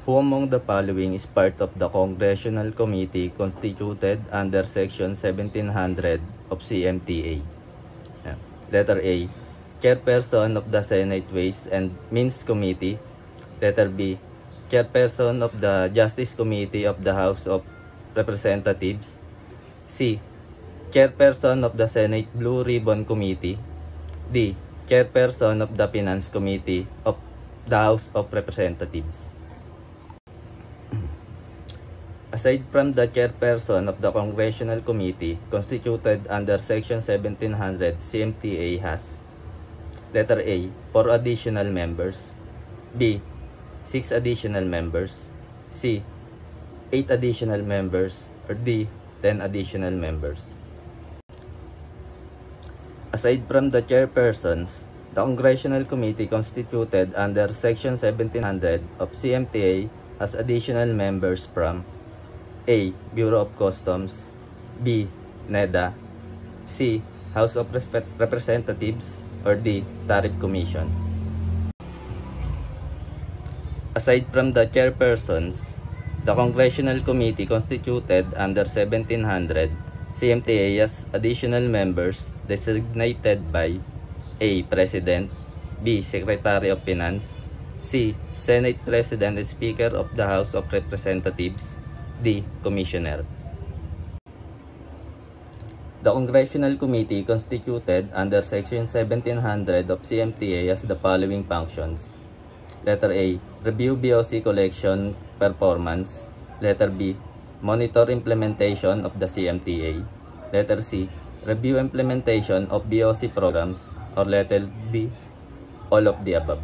Who among the following is part of the Congressional Committee constituted under Section 1700 of CMTA? Letter A, Chairperson of the Senate Ways and Means Committee. Letter B, Chairperson of the Justice Committee of the House of Representatives. C, Chairperson of the Senate Blue Ribbon Committee. D, Chairperson of the Finance Committee of the House of Representatives. Aside from the chairperson of the Congressional Committee constituted under Section 1700, CMTA has: Letter A, 4 additional members. B, 6 additional members. C, 8 additional members. Or D, 10 additional members. Aside from the chairpersons, the Congressional Committee constituted under Section 1700 of CMTA has additional members from: A, Bureau of Customs. B, NEDA. C, House of Representatives. Or D, Tariff Commissions. Aside from the chairpersons, the Congressional Committee constituted under 1700, CMTA has additional members designated by: A, President. B, Secretary of Finance. C, Senate President and Speaker of the House of Representatives. D, Commissioner. The Congressional Committee constituted under Section 1700 of CMTA has the following functions: Letter A, review BOC collection performance. Letter B, monitor implementation of the CMTA. Letter C, review implementation of BOC programs. Or letter D, all of the above.